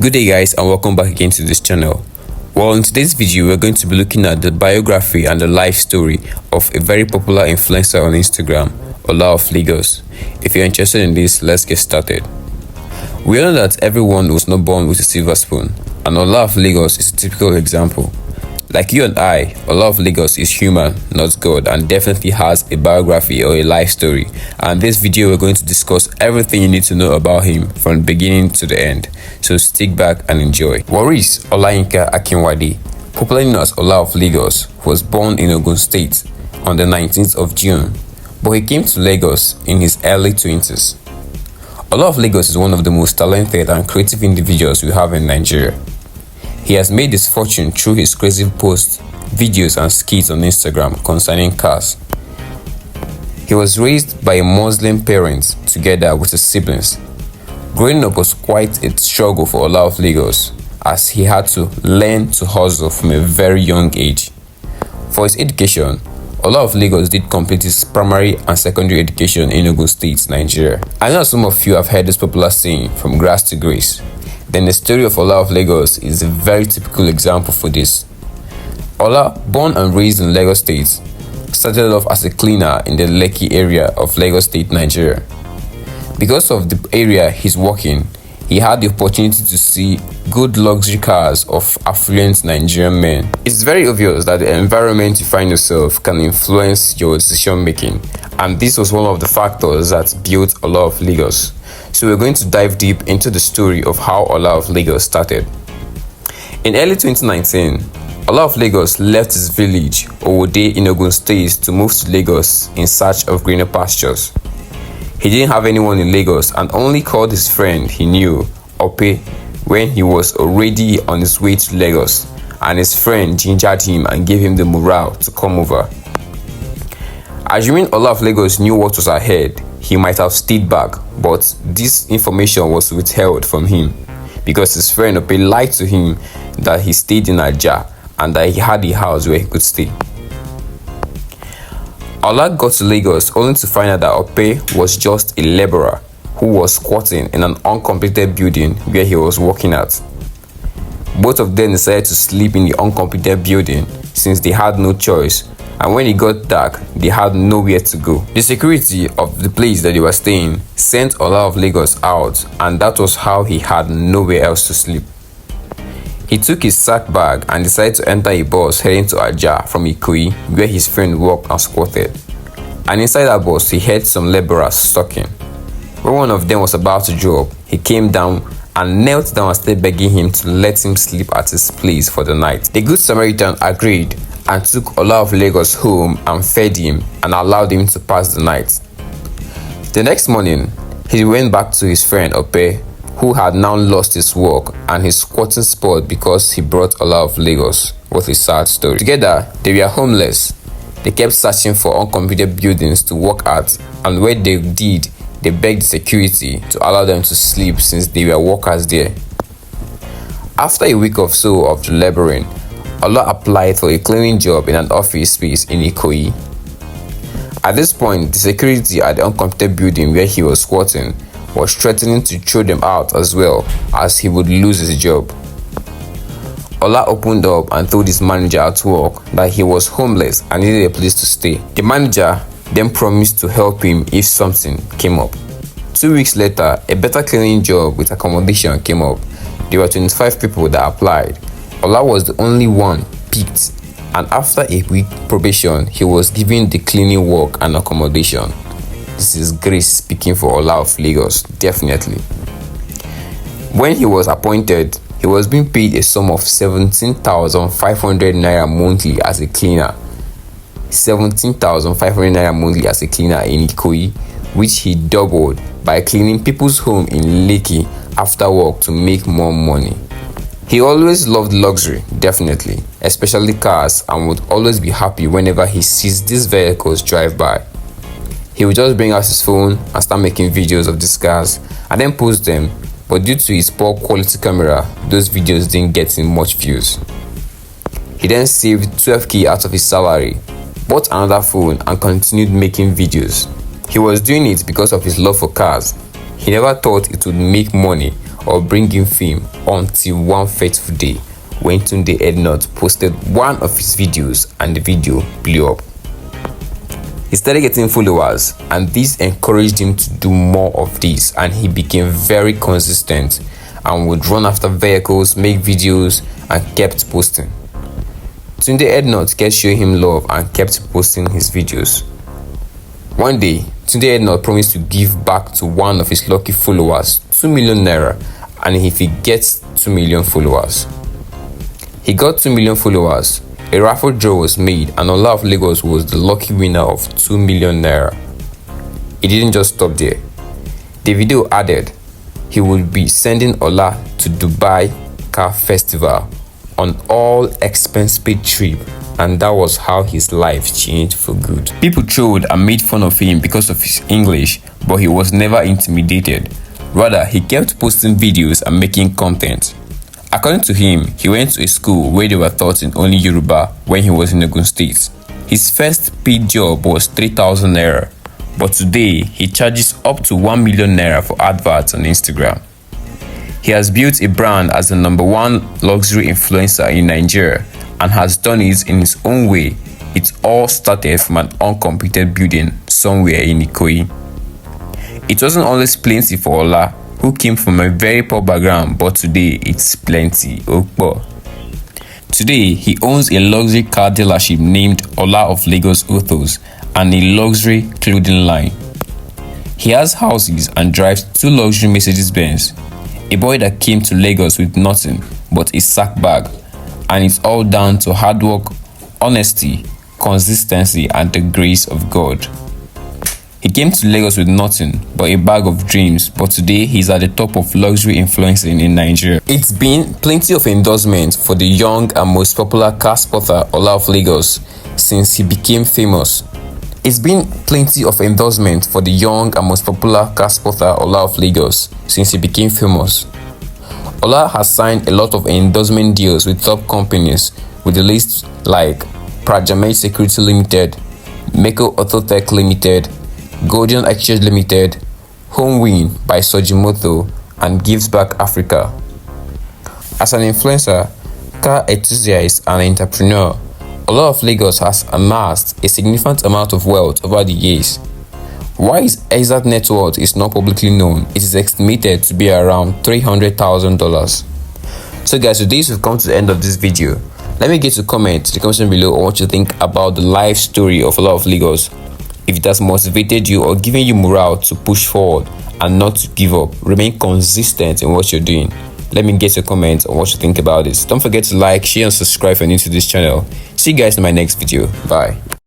Good day guys, and welcome back again to this channel. Well, in today's video we're going to be looking at the biography and the life story of a very popular influencer on Instagram, Ola of Lagos. If you're interested in this, let's get started. We all know that everyone was not born with a silver spoon, and Ola of Lagos is a typical example. Like you and I, Ola of Lagos is human, not God, and definitely has a biography or a life story. And in this video, we're going to discuss everything you need to know about him from the beginning to the end. So stick back and enjoy. Waris Olayinka Akinwade, popularly known as Ola of Lagos, was born in Ogun State on the 19th of June, but he came to Lagos in his early 20s. Ola of Lagos is one of the most talented and creative individuals we have in Nigeria. He has made his fortune through his crazy posts, videos and skits on Instagram concerning cars. He was raised by a Muslim parent together with his siblings. Growing up was quite a struggle for Ola of Lagos, as he had to learn to hustle from a very young age. For his education, Ola of Lagos did complete his primary and secondary education in Ogun State, Nigeria. I know some of you have heard this popular saying, from grass to grace. Then the story of Ola of Lagos is a very typical example for this. Ola, born and raised in Lagos State, started off as a cleaner in the Lekki area of Lagos State, Nigeria. Because of the area he's working, he had the opportunity to see good luxury cars of affluent Nigerian men. It's very obvious that the environment you find yourself can influence your decision making, and this was one of the factors that built Ola of Lagos. So we're going to dive deep into the story of how Ola of Lagos started. In early 2019, Ola of Lagos left his village, Owode in Ogun State, to move to Lagos in search of greener pastures. He didn't have anyone in Lagos and only called his friend he knew, Ope, when he was already on his way to Lagos, and his friend gingered him and gave him the morale to come over. Assuming Ola of Lagos knew what was ahead, he might have stayed back, but this information was withheld from him because his friend Ope lied to him that he stayed in Aja and that he had a house where he could stay. Ola got to Lagos only to find out that Ope was just a laborer who was squatting in an uncompleted building where he was working at. Both of them decided to sleep in the uncompleted building since they had no choice, and when it got dark, they had nowhere to go. The security of the place that they were staying sent Ola of Lagos out, and that was how he had nowhere else to sleep. He took his sack bag and decided to enter a bus heading to Aja from Ikoyi, where his friend worked and squatted. And inside that bus, he heard some laborers talking. When one of them was about to drop, he came down and knelt down and started begging him to let him sleep at his place for the night. The good Samaritan agreed and took Ola of Lagos home and fed him and allowed him to pass the night. The next morning, he went back to his friend Ope, who had now lost his work and his squatting spot because he brought Ola of Lagos. What a sad story. Together, they were homeless. They kept searching for uncompleted buildings to work at, and when they did, they begged the security to allow them to sleep since they were workers there. After a week or so of laboring, Ola applied for a cleaning job in an office space in Ikoyi. At this point, the security at the uncompleted building where he was squatting was threatening to throw them out as well, as he would lose his job. Ola opened up and told his manager at work that he was homeless and needed a place to stay. The manager then promised to help him if something came up. 2 weeks later, a better cleaning job with accommodation came up. There were 25 people that applied. Ola was the only one picked, and after a week probation, he was given the cleaning work and accommodation. This is grace speaking for Ola of Lagos, definitely. When he was appointed, he was being paid a sum of 17,500 naira monthly as a cleaner. 17,500 naira monthly as a cleaner in Ikoyi, which he doubled by cleaning people's home in Lekki after work to make more money. He always loved luxury, definitely, especially cars, and would always be happy whenever he sees these vehicles drive by. He would just bring out his phone and start making videos of these cars and then post them, but due to his poor quality camera, those videos didn't get him much views. He then saved 12k out of his salary, bought another phone and continued making videos. He was doing it because of his love for cars. He never thought it would make money or bring him fame until one fateful day when Tunde had not posted one of his videos and the video blew up. He started getting followers, and this encouraged him to do more of this, and he became very consistent and would run after vehicles, make videos, and kept posting. Tunde had not kept showing him love and kept posting his videos. One day, Tunde had not promised to give back to one of his lucky followers 2 million naira, and if he gets 2 million followers. He got 2 million followers. A raffle draw was made, and Ola of Lagos was the lucky winner of 2 million naira. It didn't just stop there. Davido added he would be sending Ola to Dubai Car Festival on all expense paid trip, and that was how his life changed for good. People trolled and made fun of him because of his English, but he was never intimidated. Rather, he kept posting videos and making content. According to him, he went to a school where they were taught in only Yoruba when he was in Ogun State. His first paid job was 3,000 naira, but today he charges up to 1 million naira for adverts on Instagram. He has built a brand as the #1 luxury influencer in Nigeria and has done it in his own way. It all started from an uncompleted building somewhere in Ikoyi. It wasn't always plenty for Ola, who came from a very poor background, but today it's plenty. Today, he owns a luxury car dealership named Ola of Lagos Autos and a luxury clothing line. He has houses and drives 2 luxury Mercedes-Benz. A boy that came to Lagos with nothing but a sack bag, and it's all down to hard work, honesty, consistency, and the grace of God. He came to Lagos with nothing but a bag of dreams, but today he's at the top of luxury influencing in Nigeria. It's been plenty of endorsements for the young and most popular car sporter Ola of Lagos since he became famous. It's been plenty of endorsement for the young and most popular car sporter Ola of Lagos since he became famous. Ola has signed a lot of endorsement deals with top companies with the list like Prajamate Security Limited, Meko Autotech Limited, Golden Exchange Limited, Homewin by Sojimoto, and Gives Back Africa. As an influencer, car enthusiast, and entrepreneur, Ola of Lagos has amassed a significant amount of wealth over the years. While his exact net worth is not publicly known, it is estimated to be around $300,000. So guys, today we've come to the end of this video. Let me get your comment in the comment section below on what you think about the life story of Ola of Lagos. If it has motivated you or given you morale to push forward and not to give up, remain consistent in what you're doing. Let me get your comments on what you think about this. Don't forget to like, share, and subscribe if you're new to this channel. See you guys in my next video. Bye.